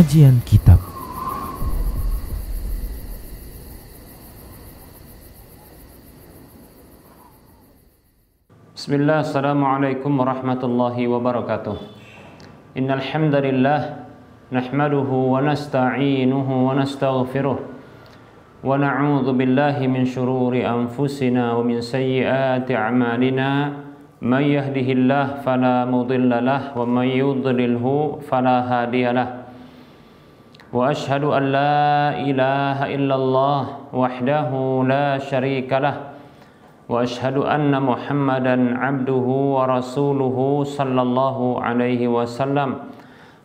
Kajian Kitab. Bismillah, assalamualaikum warahmatullahi wabarakatuh. Innal hamdalillah nahmaduhu wa nasta'inuhu wa nastaghfiruh wa na'udzu billahi min shururi anfusina wa min sayyiati a'malina. May yahdihillahu fala mudilla lahu wa may yudlilhu fala hadiyalah. Wa ashhadu an la ilaha illallah wahdahu la syarika lah. Wa ashhadu anna Muhammadan abduhu wa rasuluhu sallallahu alaihi wasallam.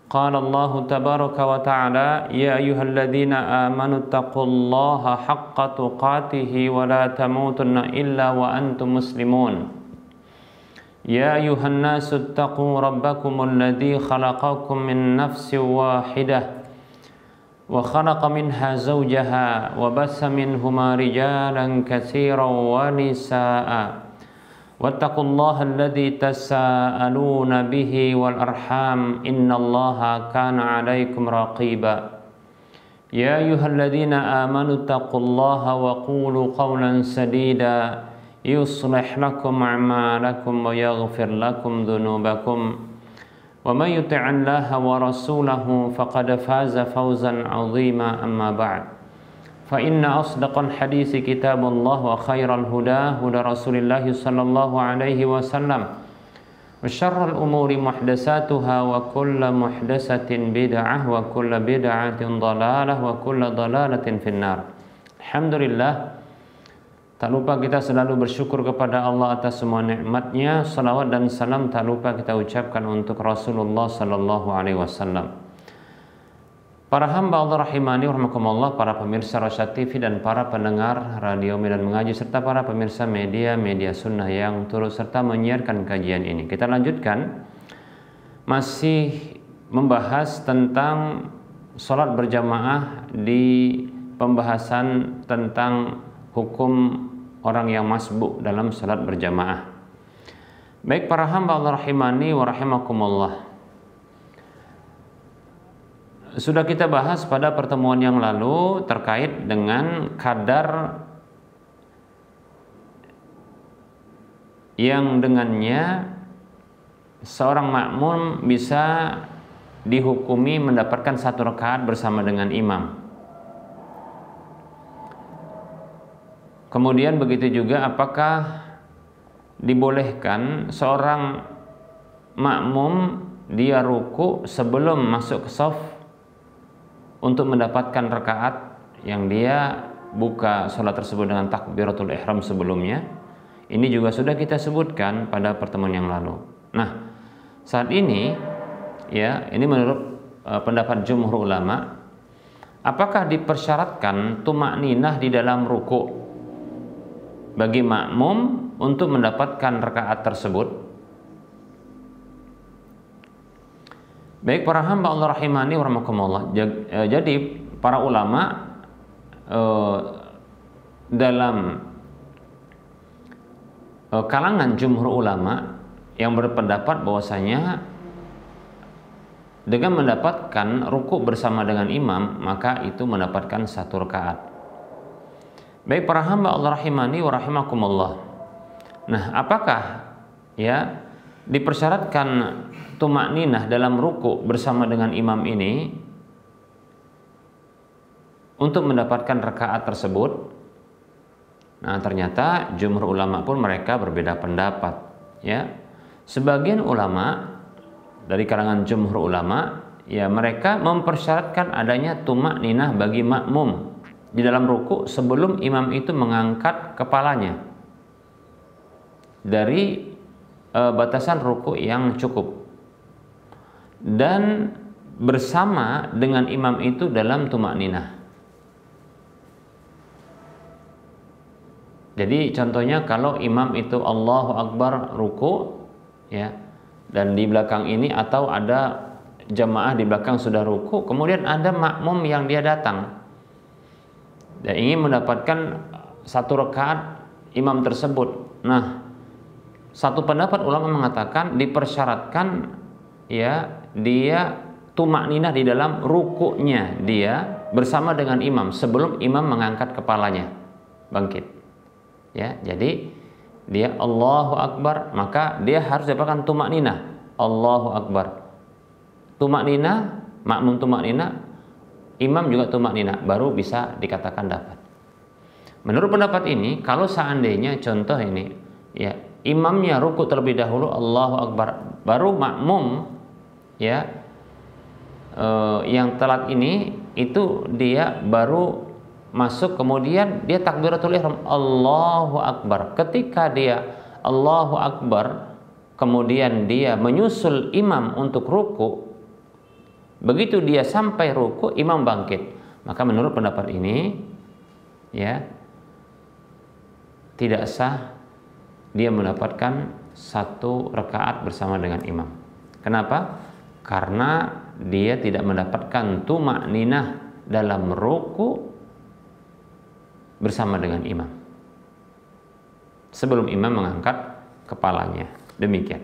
Qala Allah tabaraka wa ta'ala, ya ayyuhalladzina amanu taqullaha haqqa tuqatih wa la tamutunna illa wa antum muslimun. Ya ayyuhan nasu taqu rabbakumul ladzi khalaqakum min nafsin wahidah wa khalaqa minha zawjaha wa bassa minhuma rijalan katsiran wa nisaa'a wattaqullaha alladzi tasaaluna bihi wal arham innallaha kana 'alaikum raqiba. Ya ayyuhalladzina amanu taqullaha wa qulu qawlan sadida yuslih lakum a'malakum wa yaghfir lakum dhunubakum. Wa may yuti'illaha wa rasulahu faqad faza fawzan 'azima, amma ba'd. Fa inna asdaqal hadisi kitabullah wa khairal huda huda Rasulillah sallallahu alaihi wasallam. Wa syarrul umuri muhdatsatuha wa kullu muhdatsatin bid'ah wa kullu bid'atin dhalalah wa kullu dhalalatin finnar. Alhamdulillah, tak lupa kita selalu bersyukur kepada Allah atas semua nikmatnya. Salawat dan salam tak lupa kita ucapkan untuk Rasulullah sallallahu alaihi wasallam. Para hamba Allah rahimani warahmatullah, para pemirsa Rasyad TV dan para pendengar radio Medan Mengaji serta para pemirsa media sunnah yang turut serta menyiarkan kajian ini. Kita lanjutkan masih membahas tentang sholat berjamaah di pembahasan tentang hukum orang yang masbuk dalam salat berjamaah. Baik para hamba Allah rahimani wa rahimakumullah, sudah kita bahas pada pertemuan yang lalu terkait dengan kadar yang dengannya seorang makmum bisa dihukumi mendapatkan satu rakaat bersama dengan imam. Kemudian begitu juga apakah dibolehkan seorang makmum dia ruku sebelum masuk ke shaf untuk mendapatkan rakaat yang dia buka sholat tersebut dengan takbiratul ihram sebelumnya. Ini juga sudah kita sebutkan pada pertemuan yang lalu. Nah, saat ini ya, ini menurut pendapat jumhur ulama, apakah dipersyaratkan tumakninah di dalam ruku bagi makmum untuk mendapatkan rakaat tersebut? Baik para hamba Allah rahimani wa rahmakumullah, jadi para ulama dalam kalangan jumhur ulama yang berpendapat bahwasanya dengan mendapatkan ruku bersama dengan imam maka itu mendapatkan satu rakaat. Baik para hamba Allah rahimani wa rahimakumullah. Nah, apakah ya dipersyaratkan tumakninah dalam ruku bersama dengan imam ini untuk mendapatkan rakaat tersebut? Nah, ternyata jumhur ulama pun mereka berbeda pendapat ya. Sebagian ulama dari kalangan jumhur ulama ya, mereka mempersyaratkan adanya tumakninah bagi makmum di dalam ruku sebelum imam itu mengangkat kepalanya dari batasan ruku yang cukup, dan bersama dengan imam itu dalam tumakninah. Jadi contohnya kalau imam itu Allahu Akbar ruku ya, dan di belakang ini atau ada jamaah di belakang sudah ruku, kemudian ada makmum yang dia datang dan ingin mendapatkan satu rakaat imam tersebut. Nah, satu pendapat ulama mengatakan dipersyaratkan ya dia tumak ninah di dalam rukuknya dia bersama dengan imam sebelum imam mengangkat kepalanya bangkit. Ya, jadi dia Allahu Akbar, maka dia harus dapatkan tumak ninah. Allahu Akbar. Tumak ninah, makmum tumak ninah, imam juga tumak ninah, baru bisa dikatakan dapat. Menurut pendapat ini, kalau seandainya contoh ini, ya, imamnya rukuk terlebih dahulu, Allahu Akbar, baru makmum, ya, yang telat ini itu dia baru masuk, kemudian dia takbiratul ihram Allahu Akbar. Ketika dia Allahu Akbar, kemudian dia menyusul imam untuk ruku, begitu dia sampai ruku imam bangkit, maka menurut pendapat ini, ya, tidak sah dia mendapatkan satu rakaat bersama dengan imam. Kenapa? Karena dia tidak mendapatkan tumak ninah dalam ruku bersama dengan imam sebelum imam mengangkat kepalanya. Demikian.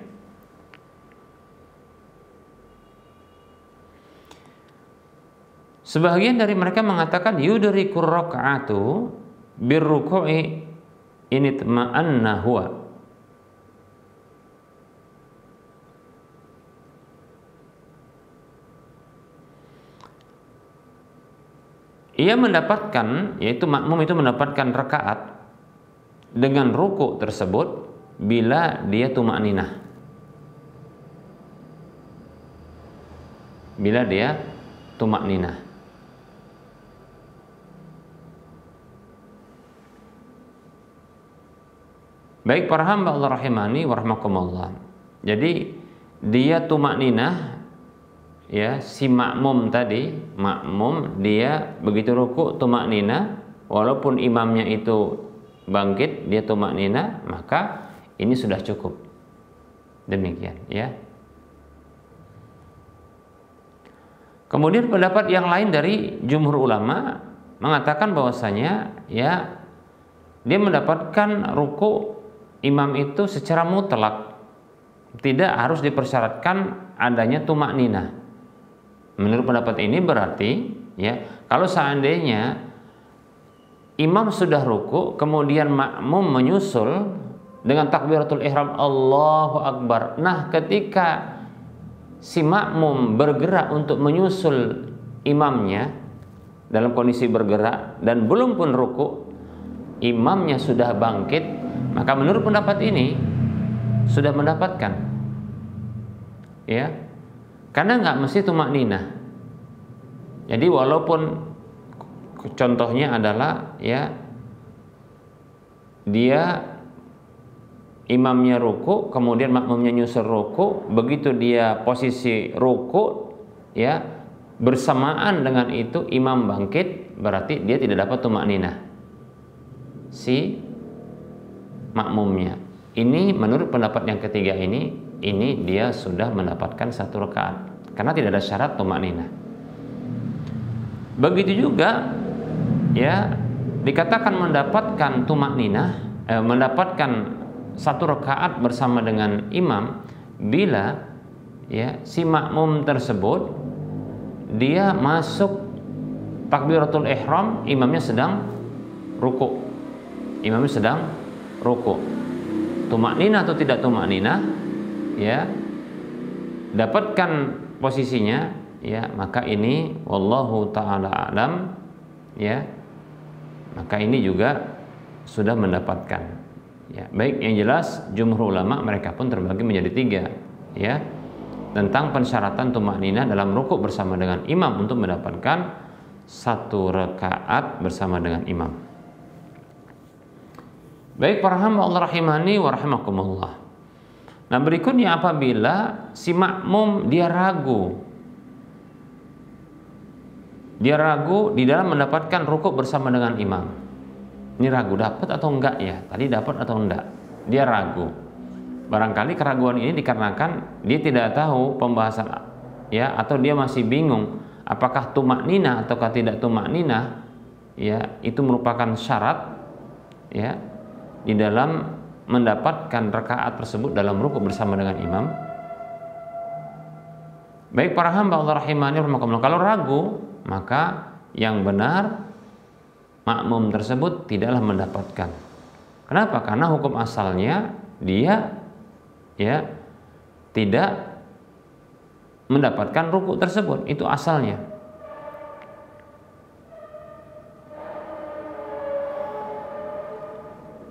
Sebagian dari mereka mengatakan yudrikur raka'atu birruku'i in itma'anna huwa. Ia mendapatkan, yaitu makmum itu mendapatkan rakaat dengan ruku tersebut bila dia tumak ninah. Bila dia tumak ninah. Baik para hamba Allah rahimani wa rahmakumullah. Jadi dia tumak ninah, ya, si makmum tadi, makmum dia begitu ruku tumak ninah, walaupun imamnya itu bangkit dia tumak ninah, maka ini sudah cukup. Demikian, ya. Kemudian pendapat yang lain dari jumhur ulama mengatakan bahwasanya, ya, dia mendapatkan ruku imam itu secara mutlak, tidak harus dipersyaratkan adanya tumak ninah. Menurut pendapat ini berarti, ya, kalau seandainya imam sudah ruku kemudian makmum menyusul dengan takbiratul ihram Allahu Akbar. Nah, ketika si makmum bergerak untuk menyusul imamnya dalam kondisi bergerak dan belum pun ruku, imamnya sudah bangkit, maka menurut pendapat ini sudah mendapatkan, ya, karena nggak mesti tumak ninah. Jadi walaupun contohnya adalah, ya, dia imamnya ruku kemudian makmumnya nyusul ruku, begitu dia posisi ruku, ya, bersamaan dengan itu imam bangkit, berarti dia tidak dapat tumak ninah si makmumnya. Ini menurut pendapat yang ketiga ini dia sudah mendapatkan satu rakaat karena tidak ada syarat tumak ninah. Begitu juga, ya, dikatakan mendapatkan tumak ninah, mendapatkan satu rakaat bersama dengan imam bila, ya, si makmum tersebut dia masuk takbiratul ihram, imamnya sedang ruku. Imamnya sedang ruku. Tumak ninah atau tidak tumak ninah, ya, dapatkan posisinya, ya, maka ini wallahu taala alam, ya, maka ini juga sudah mendapatkan, ya. Baik, yang jelas jumhur ulama mereka pun terbagi menjadi tiga, ya, tentang persyaratan tumak ninah dalam rukuk bersama dengan imam untuk mendapatkan satu rakaat bersama dengan imam. Baik para hamba Allah rahimani wa rahimakumullah. Nah, berikutnya apabila si makmum dia ragu di dalam mendapatkan rukuk bersama dengan imam. Ini ragu dapat atau enggak, ya, tadi dapat atau enggak, dia ragu. Barangkali keraguan ini dikarenakan dia tidak tahu pembahasan, ya, atau dia masih bingung apakah tumak ninah ataukah tidak tumak ninah, ya, itu merupakan syarat, ya, di dalam mendapatkan rakaat tersebut dalam rukuk bersama dengan imam. Baik para hamba Allah rahimani rahimakumullah, kalau ragu maka yang benar makmum tersebut tidaklah mendapatkan. Kenapa? Karena hukum asalnya dia ya tidak mendapatkan ruku tersebut, itu asalnya.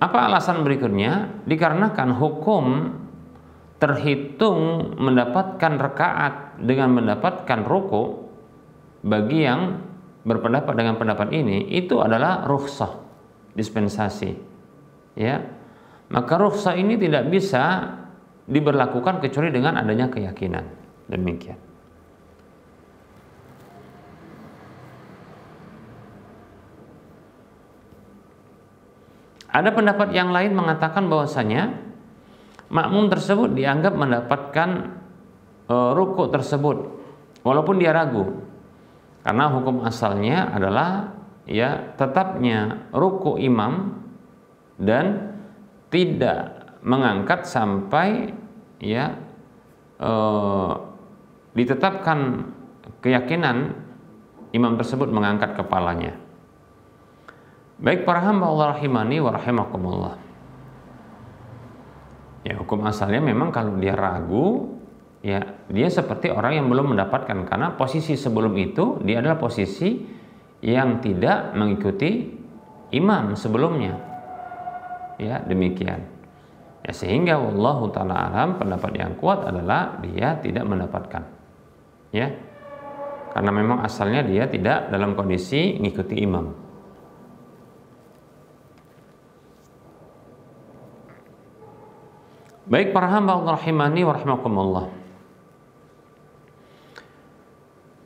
Apa alasan berikutnya? Dikarenakan hukum terhitung mendapatkan rakaat dengan mendapatkan ruku bagi yang berpendapat dengan pendapat ini itu adalah rukhsah, dispensasi. Ya. Maka rukhsah ini tidak bisa diberlakukan kecuali dengan adanya keyakinan. Demikian. Ada pendapat yang lain mengatakan bahwasanya makmum tersebut dianggap mendapatkan ruku tersebut walaupun dia ragu, karena hukum asalnya adalah ya tetapnya ruku imam dan tidak mengangkat sampai ya ditetapkan keyakinan imam tersebut mengangkat kepalanya. Baik para hamba Allah rahimani wa rahimakumullah. Ya, hukum asalnya memang kalau dia ragu, ya dia seperti orang yang belum mendapatkan, karena posisi sebelum itu dia adalah posisi yang tidak mengikuti imam sebelumnya. Ya, demikian. Ya, sehingga wallahu taala alam, pendapat yang kuat adalah dia tidak mendapatkan. Ya. Karena memang asalnya dia tidak dalam kondisi mengikuti imam. Baik para hamba Allah rahimani wa rahimakumullah.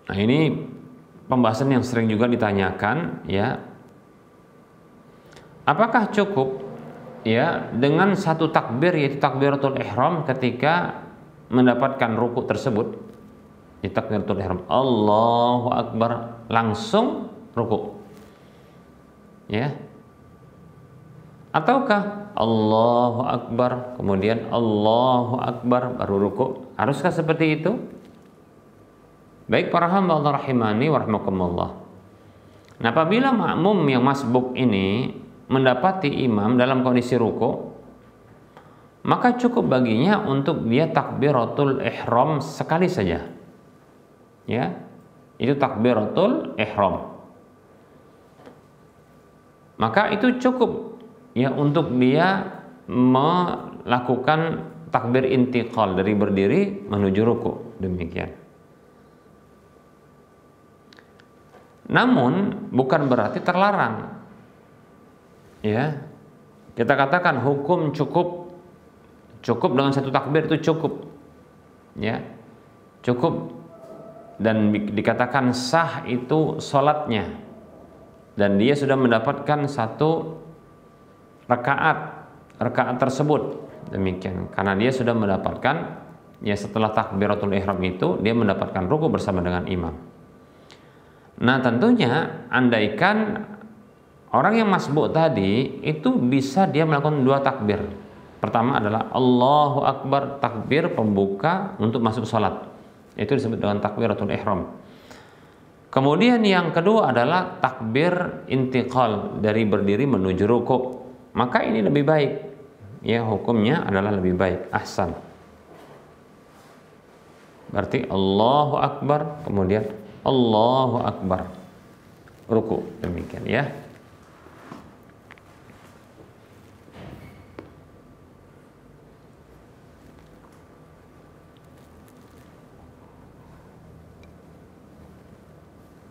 Nah, ini pembahasan yang sering juga ditanyakan, ya. Apakah cukup ya dengan satu takbir, yaitu takbiratul ihram, ketika mendapatkan ruku tersebut? Di takbiratul ihram Allahu akbar langsung ruku. Ya. Ataukah Allahu akbar kemudian Allahu akbar baru ruku? Haruskah seperti itu? Baik para hamba Allah rahimani wa rahimakumullah. Nah, apabila makmum yang masbuk ini mendapati imam dalam kondisi ruku, maka cukup baginya untuk dia takbiratul ihram sekali saja. Ya. Itu takbiratul ihram. Maka itu cukup ya untuk dia melakukan takbir intiqal dari berdiri menuju ruku, demikian. Namun bukan berarti terlarang. Ya. Kita katakan hukum cukup dengan satu takbir itu cukup. Ya. Cukup dan dikatakan sah itu salatnya. Dan dia sudah mendapatkan satu rakaat tersebut, demikian, karena dia sudah mendapatkan ya setelah takbiratul ihram itu dia mendapatkan ruku bersama dengan imam. Nah, tentunya andaikan orang yang masbuk tadi itu bisa dia melakukan dua takbir. Pertama adalah Allahu akbar, takbir pembuka untuk masuk salat, itu disebut dengan takbiratul ihram. Kemudian yang kedua adalah takbir intiqal dari berdiri menuju ruku. Maka ini lebih baik, ya hukumnya adalah lebih baik, ahsan. Berarti Allahu akbar kemudian Allahu akbar ruku, demikian ya.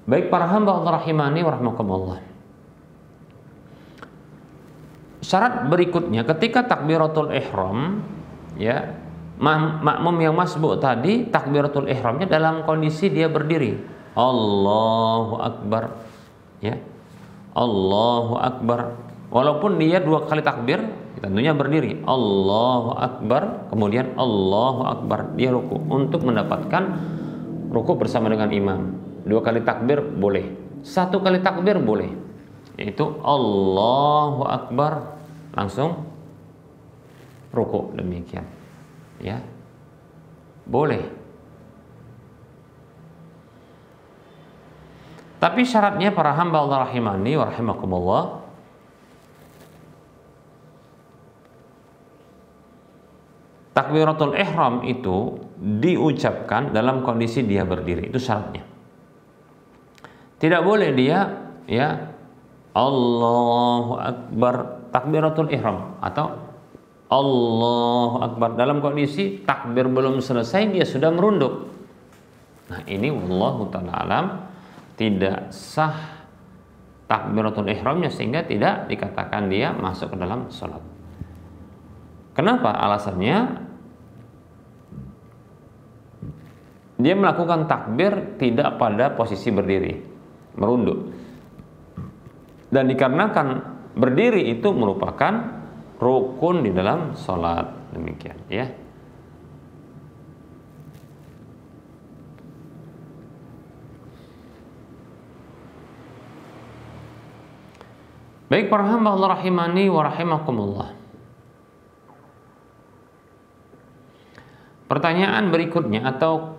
Baik para hamba Allah rahimani wa rahimakumullah. Syarat berikutnya ketika takbiratul ihram, ya, makmum yang masbuk tadi takbiratul ihramnya dalam kondisi dia berdiri. Allahu akbar. Ya. Allahu akbar. Walaupun dia dua kali takbir, tentunya berdiri. Allahu akbar, kemudian Allahu akbar, dia ruku untuk mendapatkan ruku bersama dengan imam. Dua kali takbir boleh. Satu kali takbir boleh. Yaitu Allahu akbar langsung ruku, demikian. Ya. Boleh. Tapi syaratnya para hamba Allah rahimani wa rahimakumullah, takbiratul ihram itu diucapkan dalam kondisi dia berdiri, itu syaratnya. Tidak boleh dia ya Allahu Akbar takbiratul ihram atau Allahu Akbar dalam kondisi takbir belum selesai dia sudah merunduk. Nah, ini wallahu ta'ala alam tidak sah takbiratul ihramnya, sehingga tidak dikatakan dia masuk ke dalam sholat. Kenapa? Alasannya dia melakukan takbir tidak pada posisi berdiri, merunduk. Dan dikarenakan berdiri itu merupakan rukun di dalam sholat, demikian ya. Baik para hamba Allah rahimani wa rahimakumullah. Pertanyaan berikutnya atau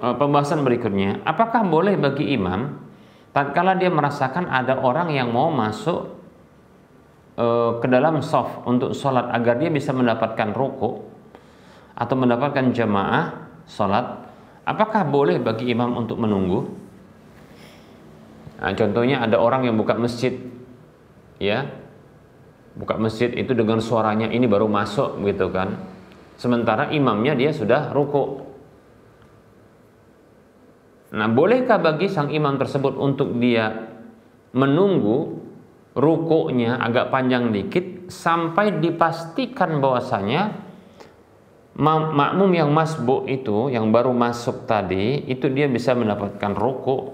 pembahasan berikutnya, apakah boleh bagi imam tatkala dia merasakan ada orang yang mau masuk ke dalam shaf untuk sholat agar dia bisa mendapatkan ruku atau mendapatkan jamaah sholat, apakah boleh bagi imam untuk menunggu? Nah, contohnya ada orang yang buka masjid, ya, buka masjid itu dengan suaranya ini baru masuk gitu kan, sementara imamnya dia sudah ruku. Nah, bolehkah bagi sang imam tersebut untuk dia menunggu rukuknya agak panjang dikit sampai dipastikan bahwasanya makmum yang masbuk itu, yang baru masuk tadi, itu dia bisa mendapatkan ruku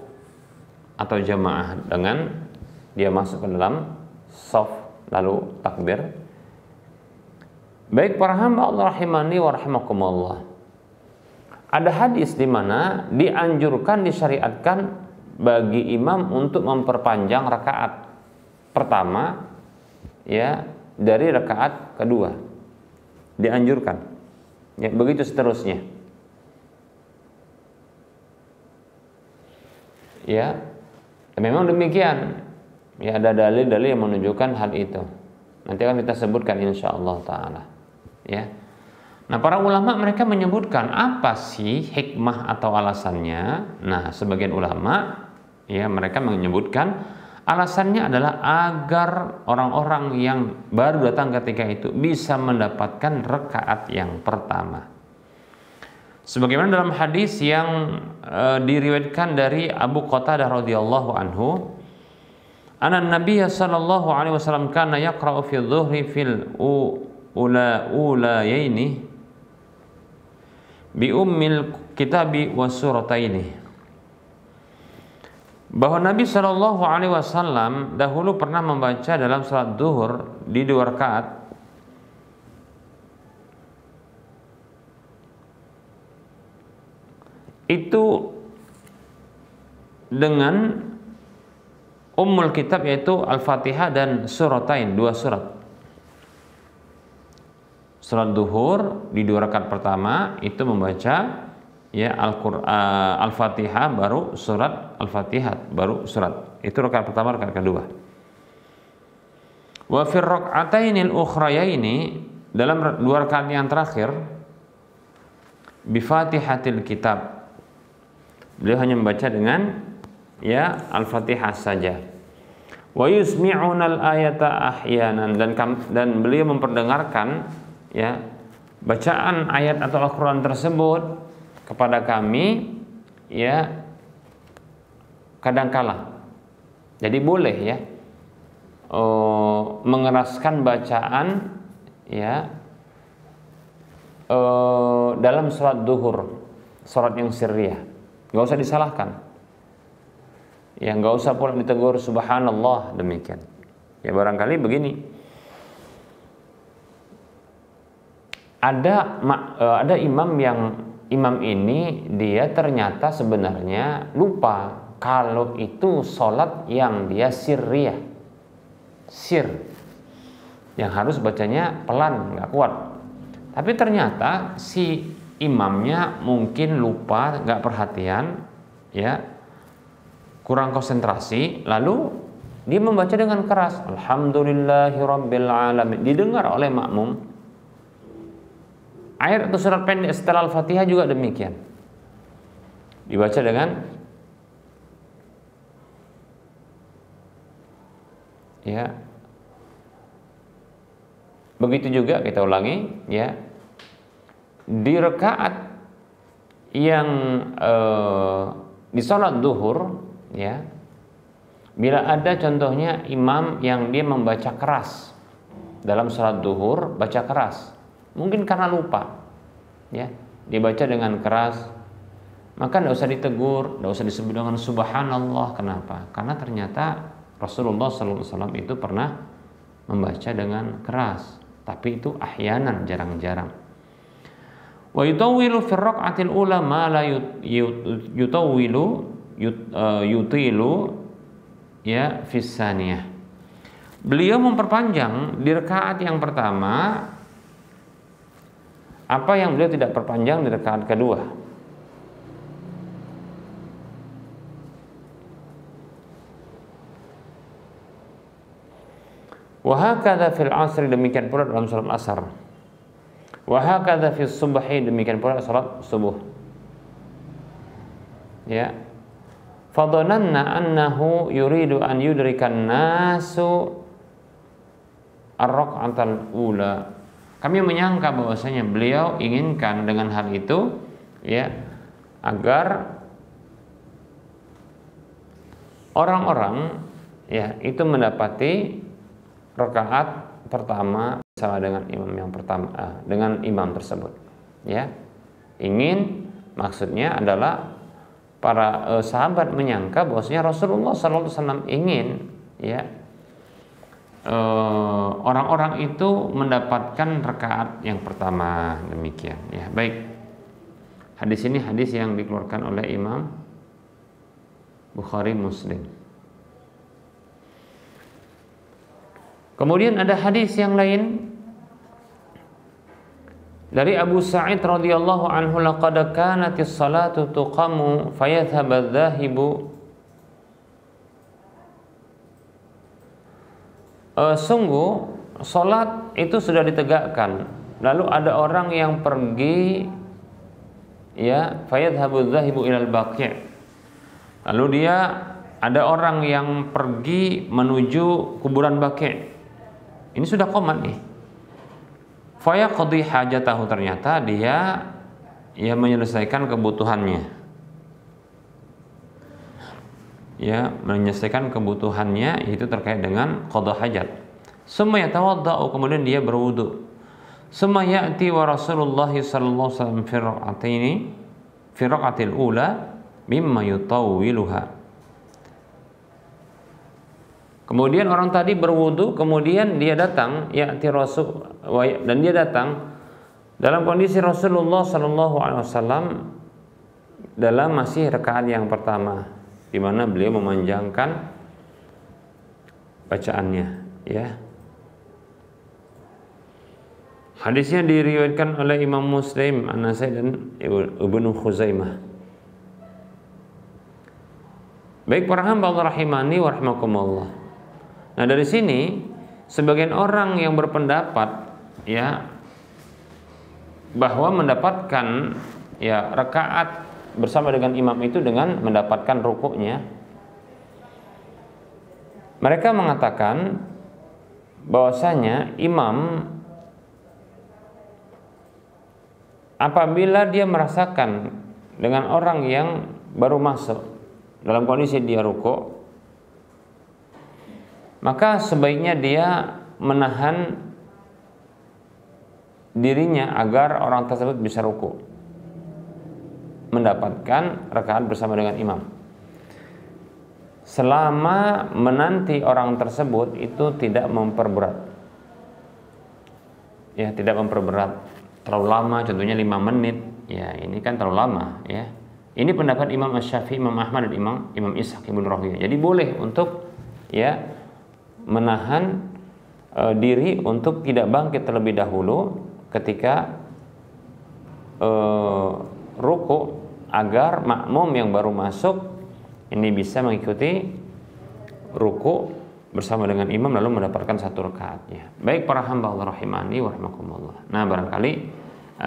atau jamaah dengan dia masuk ke dalam shaf lalu takbir? Baik para hamba Allah rahimani wa rahimakumullah, ada hadis di mana dianjurkan, disyariatkan bagi imam untuk memperpanjang rakaat pertama ya dari rakaat kedua, dianjurkan ya, begitu seterusnya ya. Memang demikian ya, ada dalil-dalil yang menunjukkan hal itu, nanti akan kita sebutkan insyaallah ta'ala ya. Nah, para ulama mereka menyebutkan apa sih hikmah atau alasannya. Nah, sebagian ulama ya mereka menyebutkan alasannya adalah agar orang-orang yang baru datang ketika itu bisa mendapatkan rakaat yang pertama. Sebagaimana dalam hadis yang diriwayatkan dari Abu Qatadah radhiyallahu anhu, anna Nabiyya sallallahu alaihi wasallam kana yaqra'u fi dhuhri fil ulayaini bi ummil kitabi was surataini, bahwa Nabi Shallallahu Alaihi Wasallam dahulu pernah membaca dalam salat duhur di 2 rakaat itu dengan ummul kitab, yaitu Al-Fatihah dan suratain, 2 surat. Salat duhur di 2 rakaat pertama itu membaca ya Al-Fatihah baru surat, Al-Fatihah baru surat. Itu rakaat pertama, rakaat kedua. Wa fir rak'atainil ukhrayaini, dalam 2 rakaat yang terakhir, bi Fatihatil kitab, beliau hanya membaca dengan ya Al-Fatihah saja. Wa yusmi'unal ayata ahyanan, dan beliau memperdengarkan ya bacaan ayat atau Al-Qur'an tersebut kepada kami ya kadangkala. Jadi boleh ya mengeraskan bacaan ya dalam salat duhur, salat yang sirriyah, nggak usah disalahkan ya, nggak usah pula ditegur subhanallah, demikian ya. Barangkali begini, ada imam ini dia ternyata sebenarnya lupa kalau itu sholat yang dia sirriyah, sir, yang harus bacanya pelan, nggak kuat. Tapi ternyata si imamnya mungkin lupa, nggak perhatian ya, kurang konsentrasi, lalu dia membaca dengan keras, Alhamdulillahirabbil alamin, didengar oleh makmum. Ayat atau surat pendek setelah Al-Fatihah juga demikian, dibaca dengan ya. Begitu juga kita ulangi ya, di rakaat yang di sholat duhur ya, bila ada contohnya imam yang dia membaca keras dalam sholat duhur, baca keras, mungkin karena lupa ya, dibaca dengan keras, maka tidak usah ditegur, tidak usah disebut dengan subhanallah. Kenapa? Karena ternyata Rasulullah SAW itu pernah membaca dengan keras, tapi itu ahyanan, jarang-jarang. Wa yutawwilu fi raq'atil ula ma la yutilu ya fi tsaniyah. Beliau memperpanjang di rakaat yang pertama apa yang beliau tidak perpanjang di rakaat kedua. Wa hakadha fil 'asr, demikian pula dalam salat asar. Wa hakadha fis subhi, demikian pula salat subuh. Ya. Fadhananna annahu yuridu an yudrikan nasu ar-raq'atal ula. Kami menyangka bahwasanya beliau inginkan dengan hal itu ya, agar orang-orang ya itu mendapati rakaat pertama sama dengan imam yang pertama, dengan imam tersebut ya. Maksudnya adalah para sahabat menyangka bahwasanya Rasulullah SAW ingin ya orang-orang itu mendapatkan rakaat yang pertama, demikian ya. Baik, hadis ini hadis yang dikeluarkan oleh Imam Bukhari Muslim. Kemudian ada hadis yang lain dari Abu Sa'id radhiyallahu anhu, laqad kanatis salatu tuqamu fayadhhab adh-dhahibu. Sungguh salat itu sudah ditegakkan, lalu ada orang yang pergi ya, fayadhhabu adh-dhahibu ilal baqi'. Lalu dia ada orang yang pergi menuju kuburan Baqi'. Ini sudah qomat nih. Fayaqdi hajatahu, ternyata dia menyelesaikan kebutuhannya. Ya, menyelesaikan kebutuhannya itu terkait dengan qada hajat. Summa yatawaddau, kemudian dia berwudu. Summa ya'ti wa Rasulullah sallallahu alaihi wasallam fi raq'atil ula mimma yutawwiluha. Kemudian orang tadi berwudu, kemudian dia datang, ya'ti Rasul, dan dia datang dalam kondisi Rasulullah sallallahu alaihi wasallam dalam masih rakaat yang pertama, di mana beliau memanjangkan bacaannya, ya. Hadisnya diriwayatkan oleh Imam Muslim, An-Nasai dan Ibnu Khuzaimah. Baik para hamba Allah rahimani wa rahimakumullah. Nah, dari sini sebagian orang yang berpendapat ya bahwa mendapatkan ya rakaat bersama dengan imam itu dengan mendapatkan rukuknya, mereka mengatakan bahwasanya imam apabila dia merasakan dengan orang yang baru masuk dalam kondisi dia rukuk, maka sebaiknya dia menahan dirinya agar orang tersebut bisa rukuk, mendapatkan rakaat bersama dengan imam. Selama menanti orang tersebut itu tidak memperberat, ya, tidak memperberat terlalu lama, contohnya 5 menit, ya ini kan terlalu lama, ya. Ini pendapat Imam Asy-Syafi'i, Imam Ahmad dan Imam Ishaq ibn Rahawiyah. Jadi boleh untuk ya menahan diri untuk tidak bangkit terlebih dahulu ketika rukuk, agar makmum yang baru masuk ini bisa mengikuti ruku bersama dengan imam lalu mendapatkan 1 rakaatnya. Baik para hamba Allah rahimani wa rahimakumullah. Nah, barangkali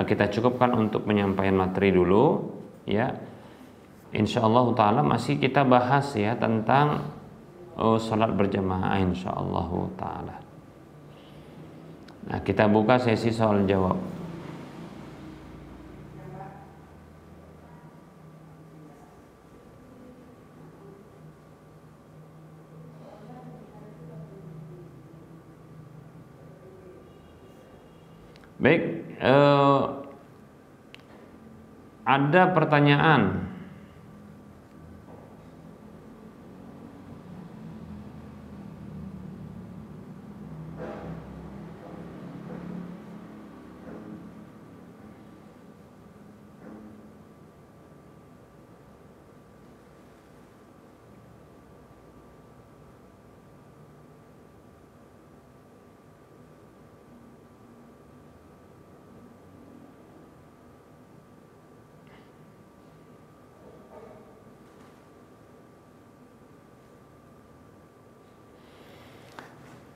kita cukupkan untuk penyampaian materi dulu ya. Insyaallah taala masih kita bahas ya tentang salat berjamaah insyaallah taala. Nah, kita buka sesi soal jawab. Baik, ada pertanyaan.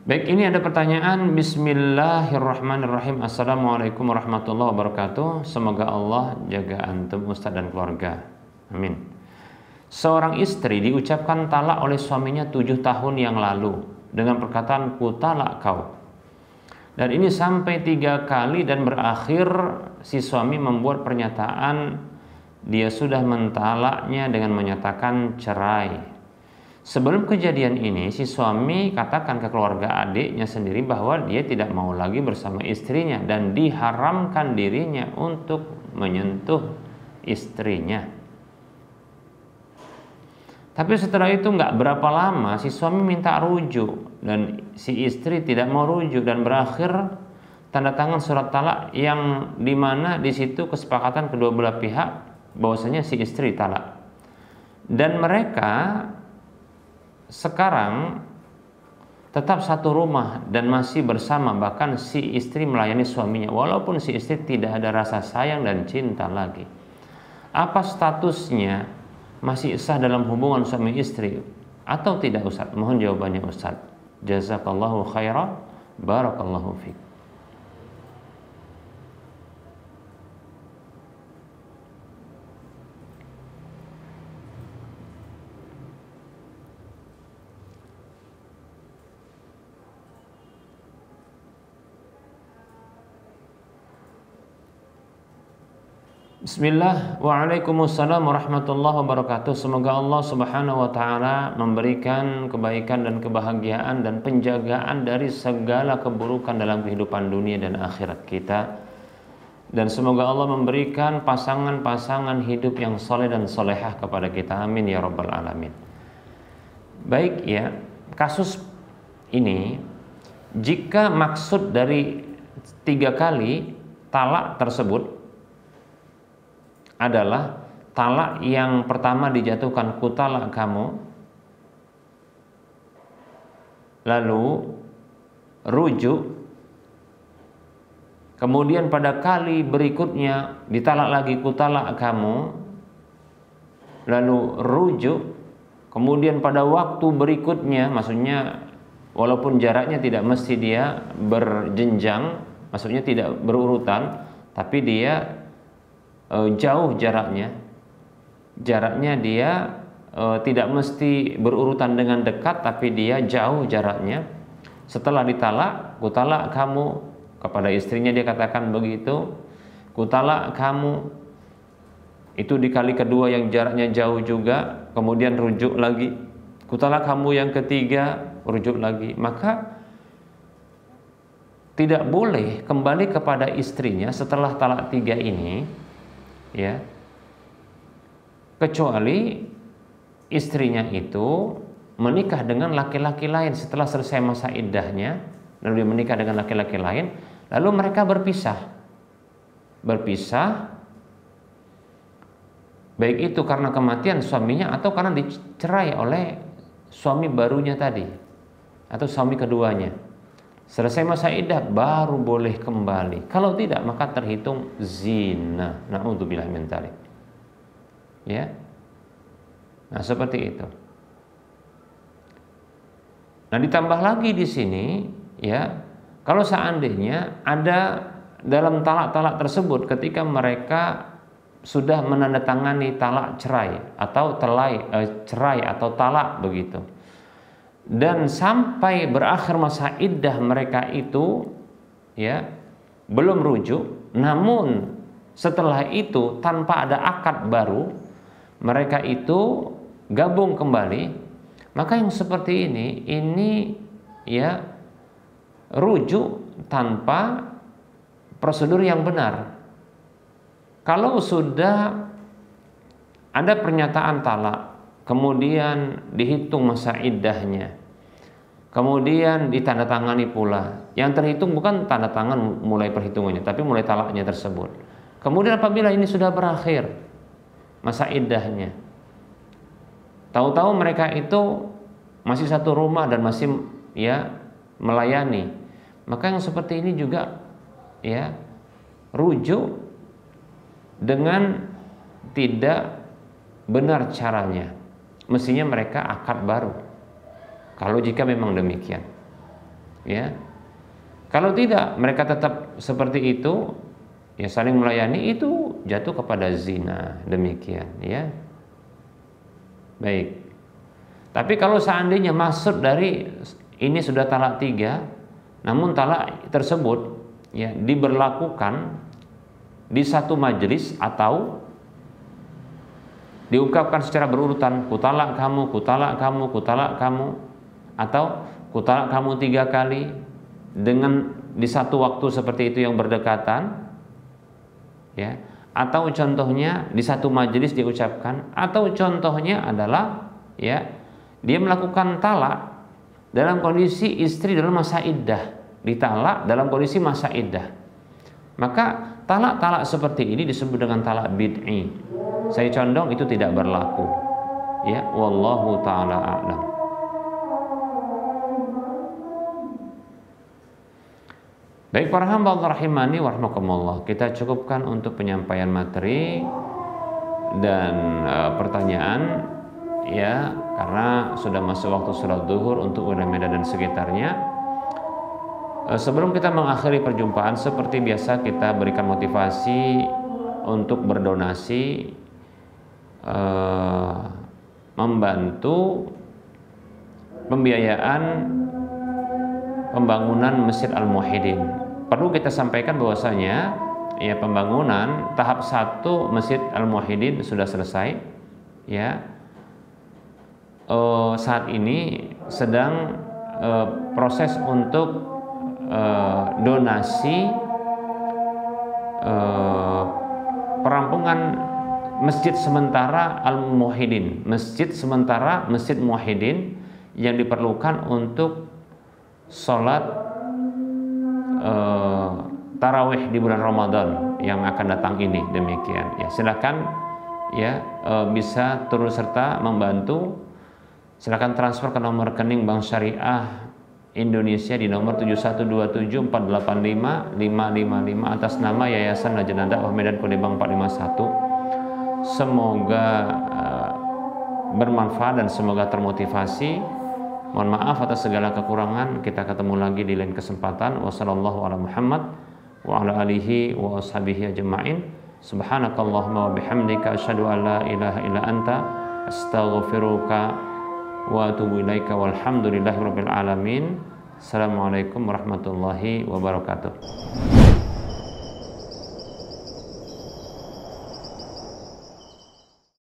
Baik, ini ada pertanyaan. Bismillahirrahmanirrahim. Assalamualaikum warahmatullahi wabarakatuh. Semoga Allah jaga antum, ustadz dan keluarga. Amin. Seorang istri diucapkan talak oleh suaminya 7 tahun yang lalu dengan perkataan ku talak kau. Dan ini sampai 3 kali dan berakhir si suami membuat pernyataan dia sudah mentalaknya dengan menyatakan cerai. Sebelum kejadian ini, si suami katakan ke keluarga adiknya sendiri bahwa dia tidak mau lagi bersama istrinya dan diharamkan dirinya untuk menyentuh istrinya. Tapi setelah itu nggak berapa lama si suami minta rujuk dan si istri tidak mau rujuk dan berakhir tanda tangan surat talak yang dimana di situ kesepakatan kedua belah pihak bahwasanya si istri talak. Dan mereka sekarang tetap satu rumah dan masih bersama, bahkan si istri melayani suaminya walaupun si istri tidak ada rasa sayang dan cinta lagi. Apa statusnya? Masih sah dalam hubungan suami istri atau tidak, Ustaz? Mohon jawabannya, Ustaz. Jazakallahu khairan, barakallahu fiik. Bismillah, waalaikumsalam warahmatullahi wabarakatuh. Semoga Allah subhanahu wa ta'ala memberikan kebaikan dan kebahagiaan dan penjagaan dari segala keburukan dalam kehidupan dunia dan akhirat kita. Dan semoga Allah memberikan pasangan-pasangan hidup yang soleh dan solehah kepada kita. Amin ya rabbal alamin. Baik ya, kasus ini jika maksud dari 3 kali talak tersebut adalah talak yang pertama dijatuhkan ku talak kamu, lalu rujuk, kemudian pada kali berikutnya ditalak lagi ku talak kamu, lalu rujuk, kemudian pada waktu berikutnya, maksudnya walaupun jaraknya tidak mesti dia berjenjang, maksudnya tidak berurutan, tapi dia jauh jaraknya dia tidak mesti berurutan dengan dekat, tapi dia jauh jaraknya. Setelah ditalak, ku talak kamu, kepada istrinya dia katakan begitu, ku talak kamu. Itu di kali kedua yang jaraknya jauh juga, kemudian rujuk lagi, ku talak kamu yang ketiga, rujuk lagi. Maka tidak boleh kembali kepada istrinya setelah talak 3 ini, ya, kecuali istrinya itu menikah dengan laki-laki lain setelah selesai masa iddahnya, lalu dia menikah dengan laki-laki lain, lalu mereka berpisah, baik itu karena kematian suaminya atau karena dicerai oleh suami barunya tadi atau suami keduanya. Selesai masa iddah baru boleh kembali. Kalau tidak maka terhitung zina. Na'udzubillah min dzalik. Ya. Nah, seperti itu. Nah, ditambah lagi di sini ya, kalau seandainya ada dalam talak-talak tersebut ketika mereka sudah menandatangani talak cerai atau cerai atau talak begitu, dan sampai berakhir masa iddah mereka itu ya belum rujuk, namun setelah itu tanpa ada akad baru mereka itu gabung kembali, maka yang seperti ini ya rujuk tanpa prosedur yang benar. Kalau sudah ada pernyataan talak, kemudian dihitung masa iddahnya, kemudian ditandatangani pula, yang terhitung bukan tanda tangan mulai perhitungannya, tapi mulai talaknya tersebut. Kemudian apabila ini sudah berakhir masa iddahnya, tahu-tahu mereka itu masih satu rumah dan masih ya melayani, maka yang seperti ini juga ya rujuk dengan tidak benar caranya. Mestinya mereka akad baru kalau jika memang demikian ya. Kalau tidak, mereka tetap seperti itu ya, saling melayani, itu jatuh kepada zina, demikian ya. Baik. Tapi kalau seandainya maksud dari ini sudah talak 3, namun talak tersebut ya diberlakukan di satu majelis atau diungkapkan secara berurutan, kutalak kamu, kutalak kamu, kutalak kamu, atau kutalak kamu 3 kali dengan di satu waktu seperti itu yang berdekatan ya, atau contohnya di satu majelis diucapkan, atau contohnya adalah ya dia melakukan talak dalam kondisi istri dalam masa iddah, ditalak dalam kondisi masa iddah, maka talak-talak seperti ini disebut dengan talak bid'i. Saya condong itu tidak berlaku. Ya, wallahu taala a'lam. Baik para hamba Allah rahimani wa rahmakumullah, kita cukupkan untuk penyampaian materi dan pertanyaan ya, karena sudah masuk waktu sholat zuhur untuk wilayah Medan dan sekitarnya. Sebelum kita mengakhiri perjumpaan, seperti biasa kita berikan motivasi untuk berdonasi, membantu pembiayaan pembangunan Masjid Al-Muwahhidin. Perlu kita sampaikan bahwasanya ya pembangunan tahap 1 Masjid Al-Muwahhidin sudah selesai ya. Saat ini sedang proses untuk donasi perampungan masjid sementara Al-Muwahhidin, masjid sementara Masjid Muwahhidin yang diperlukan untuk sholat tarawih di bulan Ramadan yang akan datang ini, demikian ya. Silakan ya bisa turut serta membantu. Silakan transfer ke nomor rekening Bank Syariah Indonesia di nomor 7127485555 atas nama Yayasan Lajnah Dakwah Medan kode bank 451. Semoga bermanfaat dan semoga termotivasi. Mohon maaf atas segala kekurangan. Kita ketemu lagi di lain kesempatan. Wassallallahu ala Muhammad wa ala alihi wa ashabihi ajma'in. Subhanakallahumma wa bihamdika asyhadu an la ilaha illa anta astaghfiruka wa atubu ilaika walhamdulillahi rabbil alamin. Assalamualaikum warahmatullahi wabarakatuh.